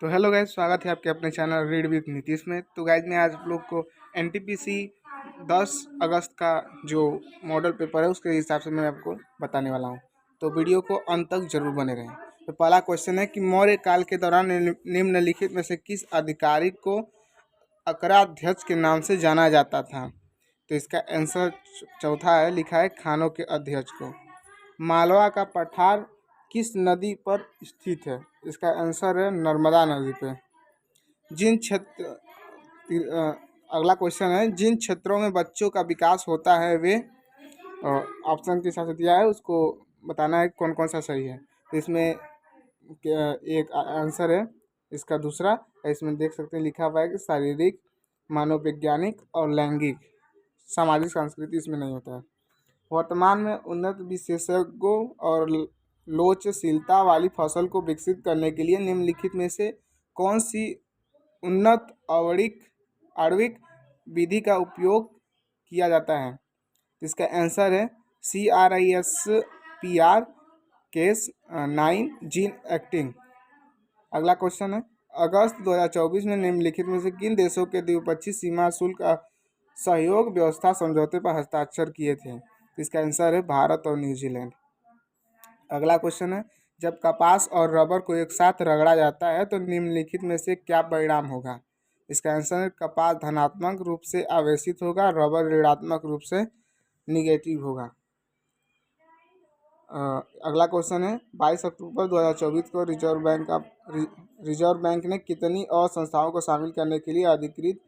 तो hello guys, स्वागत है आपके अपने चैनल रीड विद नीतीश में। तो गाइज मैं आज आप लोग को एनटीपीसी 10 अगस्त का जो मॉडल पेपर है उसके हिसाब से मैं आपको बताने वाला हूँ। तो वीडियो को अंत तक जरूर बने रहें। तो पहला क्वेश्चन है कि मौर्य काल के दौरान निम्नलिखित में से किस अधिकारी को अकराध्यक्ष के नाम से जाना जाता था? तो इसका आंसर चौथा है, लिखा है खानों के अध्यक्ष को। मालवा का पठार किस नदी पर स्थित है? इसका आंसर है नर्मदा नदी पे। जिन क्षेत्र अगला क्वेश्चन है, जिन क्षेत्रों में बच्चों का विकास होता है वे ऑप्शन के हिसाब से दिया है, उसको बताना है कौन कौन सा सही है। तो इसमें एक आंसर है, इसका दूसरा है। इसमें देख सकते हैं लिखा हुआ है कि शारीरिक, मनोवैज्ञानिक और लैंगिक। सामाजिक संस्कृति इसमें नहीं होता है। वर्तमान में उन्नत विशेषज्ञों और लोचशीलता वाली फसल को विकसित करने के लिए निम्नलिखित में से कौन सी उन्नत आणविक विधि का उपयोग किया जाता है? इसका आंसर है CRISPR केस 9 जीन एक्टिंग। अगला क्वेश्चन है, अगस्त 2024 में निम्नलिखित में से किन देशों के द्विपक्षीय सीमा शुल्क सहयोग व्यवस्था समझौते पर हस्ताक्षर किए थे? इसका आंसर है भारत और न्यूजीलैंड। अगला क्वेश्चन है, जब कपास और रबर को एक साथ रगड़ा जाता है तो निम्नलिखित में से क्या परिणाम होगा? इसका आंसर है कपास धनात्मक रूप से आवेशित होगा, रबर ऋणात्मक रूप से निगेटिव होगा। अगला क्वेश्चन है, 22 अक्टूबर 2024 को रिजर्व बैंक ने कितनी और संस्थाओं को शामिल करने के लिए अधिकृत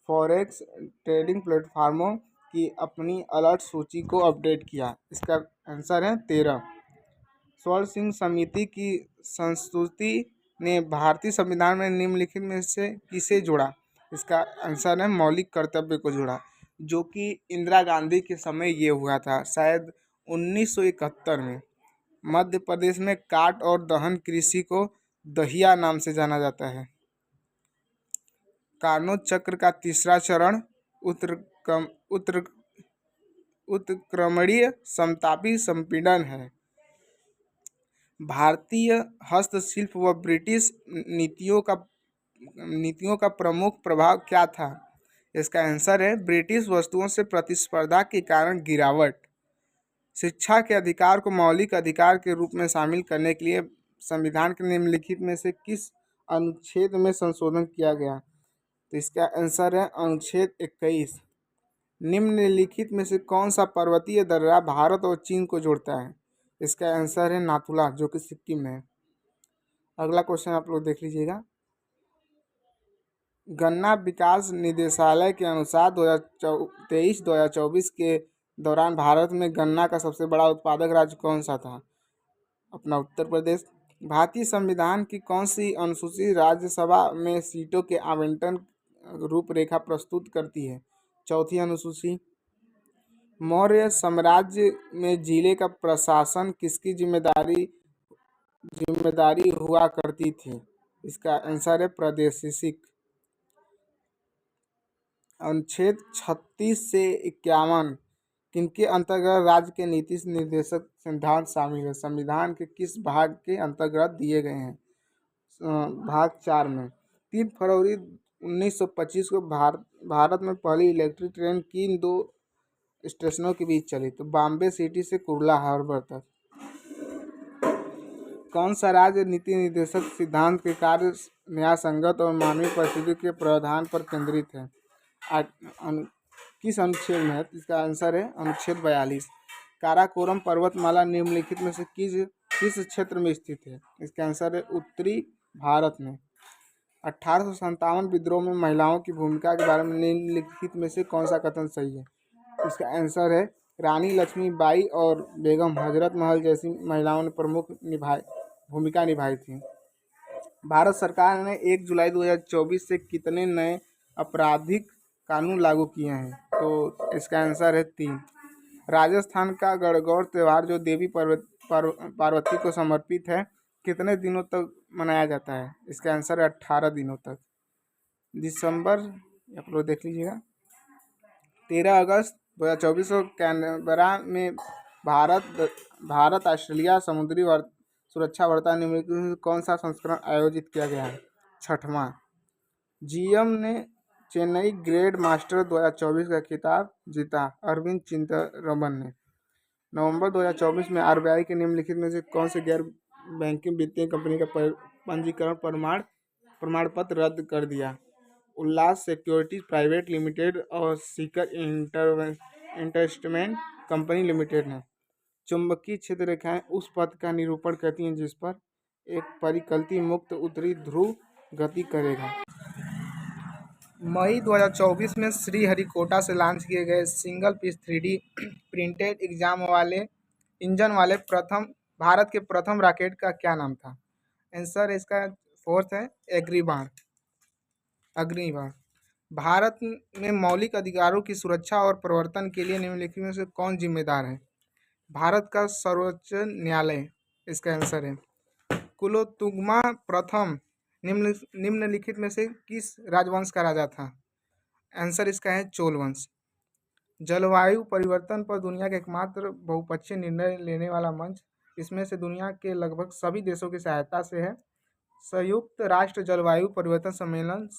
फॉरेक्स ट्रेडिंग प्लेटफार्मों की अपनी अलर्ट सूची को अपडेट किया? इसका आंसर है 13। स्वर्ण सिंह समिति की संस्तुति ने भारतीय संविधान में निम्नलिखित में से किसे जोड़ा? इसका आंसर है मौलिक कर्तव्य को जोड़ा, जो कि इंदिरा गांधी के समय ये हुआ था, शायद 1971 में। मध्य प्रदेश में काट और दहन कृषि को दहिया नाम से जाना जाता है। कार्नोट चक्र का तीसरा चरण उत्क्रमणीय समतापी संपीड़न है। भारतीय हस्तशिल्प व ब्रिटिश नीतियों का प्रमुख प्रभाव क्या था? इसका आंसर है ब्रिटिश वस्तुओं से प्रतिस्पर्धा के कारण गिरावट। शिक्षा के अधिकार को मौलिक अधिकार के रूप में शामिल करने के लिए संविधान के निम्नलिखित में से किस अनुच्छेद में संशोधन किया गया? तो इसका आंसर है अनुच्छेद 21। निम्नलिखित में से कौन सा पर्वतीय दर्रा भारत और चीन को जोड़ता है? इसका आंसर है नाथुला, जो कि सिक्किम में है। अगला क्वेश्चन आप लोग देख लीजिएगा। गन्ना विकास निदेशालय के अनुसार 2023-2024 के दौरान भारत में गन्ना का सबसे बड़ा उत्पादक राज्य कौन सा था? अपना उत्तर प्रदेश। भारतीय संविधान की कौन सी अनुसूची राज्यसभा में सीटों के आवंटन रूपरेखा प्रस्तुत करती है? चौथी अनुसूची। मौर्य साम्राज्य में जिले का प्रशासन किसकी जिम्मेदारी हुआ करती थी? इसका आंसर है प्रादेशिक। अनुच्छेद 36 से 51 किनके अंतर्गत राज्य के नीति निर्देशक सिद्धांत शामिल है? संविधान के किस भाग के अंतर्गत दिए गए हैं? भाग 4 में। 3 फरवरी 1925 को भारत में पहली इलेक्ट्रिक ट्रेन किन दो स्टेशनों के बीच चली? तो बॉम्बे सिटी से कुर्ला हार्बर तक। कौन सा राज्य नीति निर्देशक सिद्धांत के कार्य न्यायसंगत और मानवीय परिस्थिति के प्रावधान पर केंद्रित है? किस अनुच्छेद में है? इसका आंसर है अनुच्छेद 42। काराकोरम पर्वतमाला निम्नलिखित में से किस क्षेत्र में स्थित है? इसका आंसर है उत्तरी भारत में। 1857 विद्रोह में महिलाओं की भूमिका के बारे में निम्नलिखित में से कौन सा कथन सही है? इसका आंसर है रानी लक्ष्मीबाई और बेगम हजरत महल जैसी महिलाओं ने प्रमुख भूमिका निभाई थी। भारत सरकार ने 1 जुलाई 2024 से कितने नए आपराधिक कानून लागू किए हैं? तो इसका आंसर है 3। राजस्थान का गणगौर त्यौहार जो देवी पार्वती को समर्पित है, कितने दिनों तक मनाया जाता है? इसका आंसर है 18 दिनों तक। दिसंबर, आप लोग देख लीजिएगा। 13 अगस्त 2024 को कैनबरा में भारत ऑस्ट्रेलिया समुद्री सुरक्षा वार्ता निम्नलिखित में कौन सा संस्करण आयोजित किया गया है? छठवां। जीएम ने चेन्नई ग्रैंड मास्टर 2024 का खिताब जीता, अरविंद चिदंबरम ने। नवंबर 2024 में आरबीआई के निम्नलिखित में से कौन से गैर बैंकिंग वित्तीय कंपनी का पंजीकरण प्रमाण पत्र रद्द कर दिया? उल्लास सिक्योरिटीज प्राइवेट लिमिटेड और सीकर इन्वेस्टमेंट कंपनी लिमिटेड ने। चुंबकीय क्षेत्र रेखाएं उस पथ का निरूपण करती हैं जिस पर एक परिकल्पी मुक्त उत्तरी ध्रुव गति करेगा। मई 2024 में श्रीहरिकोटा से लॉन्च किए गए single piece 3D printed engine वाले भारत के प्रथम रॉकेट का क्या नाम था? आंसर इसका फोर्थ है अग्निबाण। भारत में मौलिक अधिकारों की सुरक्षा और प्रवर्तन के लिए निम्नलिखित में से कौन जिम्मेदार है? भारत का सर्वोच्च न्यायालय इसका आंसर है। कुलोतुंगा प्रथम निम्नलिखित में से किस राजवंश का राजा था? आंसर इसका है चोल वंश। जलवायु परिवर्तन पर दुनिया का एकमात्र बहुपक्षीय निर्णय लेने वाला मंच, इसमें से दुनिया के लगभग सभी देशों की सहायता से है, संयुक्त राष्ट्र जलवायु परिवर्तन सम्मेलन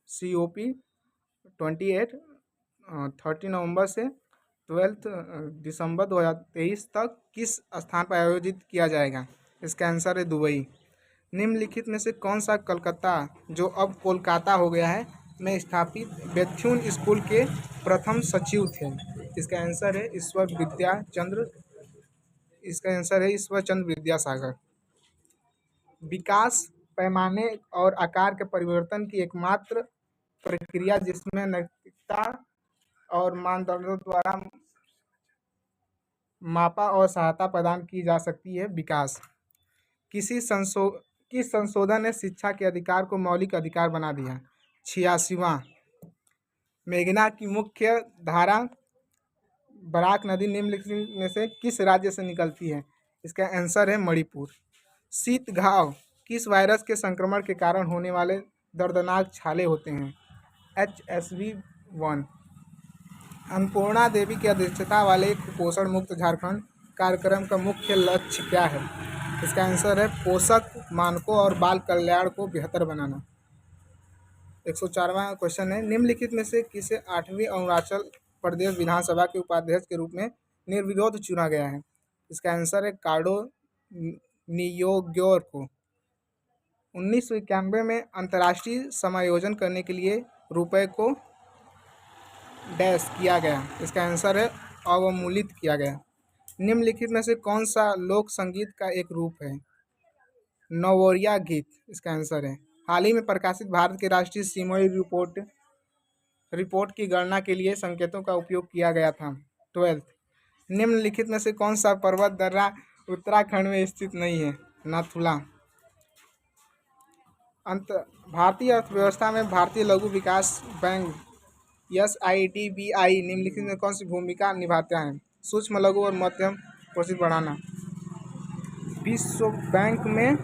COP28 30 नवंबर से 12 दिसंबर 2023 तक किस स्थान पर आयोजित किया जाएगा? इसका आंसर है दुबई। निम्नलिखित में से कौन सा कलकत्ता, जो अब कोलकाता हो गया है, में स्थापित बेथुन स्कूल के प्रथम सचिव थे? इसका आंसर है ईश्वर चंद्र विद्यासागर। विकास पैमाने और आकार के परिवर्तन की एकमात्र प्रक्रिया जिसमें नैतिकता और मानदंडों द्वारा मापा और सहायता प्रदान की जा सकती है, विकास। किस संशोधन ने शिक्षा के अधिकार को मौलिक अधिकार बना दिया? 86वां। मेघना की मुख्य धारा बराक नदी निम्नलिखित में से किस राज्य से निकलती है? इसका आंसर है मणिपुर। शीत घाव किस वायरस के संक्रमण के कारण होने वाले दर्दनाक छाले होते हैं? HSV-1। अन्नपूर्णा देवी की अध्यक्षता वाले कुपोषण मुक्त झारखंड कार्यक्रम का मुख्य लक्ष्य क्या है? इसका आंसर है पोषक मानकों और बाल कल्याण को बेहतर बनाना। 104वां क्वेश्चन है, निम्नलिखित में से किसे 8वीं अरुणाचल प्रदेश विधानसभा के उपाध्यक्ष के रूप में निर्विरोध चुना गया है? इसका आंसर है काडो नियोग्योर को। 1991 में अंतर्राष्ट्रीय समायोजन करने के लिए रुपए को डैश किया गया। इसका आंसर है अवमूलित किया गया। निम्नलिखित में से कौन सा लोक संगीत का एक रूप है? नवोरिया गीत इसका आंसर है। हाल ही में प्रकाशित भारत के राष्ट्रीय सीमाई रिपोर्ट की गणना के लिए संकेतों का उपयोग किया गया था। 12। निम्नलिखित में से कौन सा पर्वत दर्रा उत्तराखंड में स्थित नहीं है? नाथुला। भारतीय अर्थव्यवस्था में भारतीय लघु विकास बैंक SIDBI निम्नलिखित में कौन सी भूमिका निभाता है? सूक्ष्म लघु और मध्यम पोषित बढ़ाना। विश्व बैंक में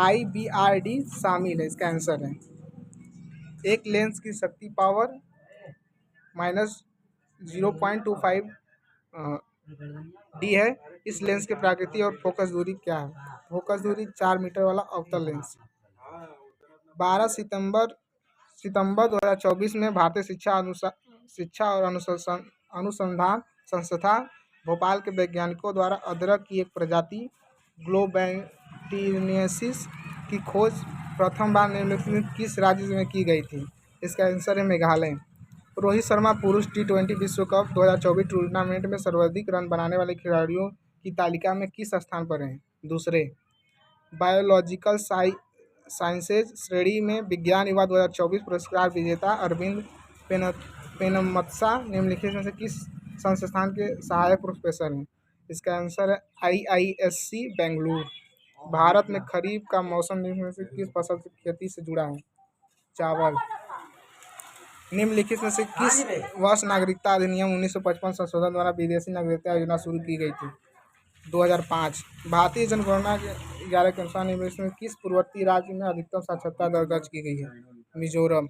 IBRD शामिल है, इसका आंसर है। एक लेंस की शक्ति पावर -0.25 D है। इस लेंस की प्रकृति और फोकस दूरी क्या है? फोकस दूरी 4 मीटर वाला अवतल लेंस। 12 सितंबर 2024 में भारतीय शिक्षा और अनुसंधान संस्था भोपाल के वैज्ञानिकों द्वारा अदरक की एक प्रजाति ग्लोबैक्टीरियसिस की खोज प्रथम बार निम्नलिखित किस राज्य में की गई थी? इसका आंसर है मेघालय। रोहित शर्मा पुरुष T20 विश्व कप 2024 टूर्नामेंट में सर्वाधिक रन बनाने वाले खिलाड़ियों की तालिका में किस स्थान पर हैं? दूसरे। बायोलॉजिकल साइंसेज श्रेणी में विज्ञान युवा 2024 पुरस्कार विजेता अरविंद पेनमत्सा निम्नलिखित में से किस संस्थान के सहायक प्रोफेसर हैं? इसका आंसर है IISc बेंगलुरु। भारत में खरीफ का मौसम निम्न में से किस फसल की खेती से जुड़ा है? चावल। निम्नलिखित में से किस वर्ष नागरिकता अधिनियम 1955 संशोधन द्वारा विदेशी नागरिकता योजना शुरू की गई थी? 2005। भारतीय जनगणना 11 के अनुसार निम्नलिखित में किस पूर्ववर्ती राज्य में अधिकतम साक्षरता दर दर्ज की गई है? मिजोरम।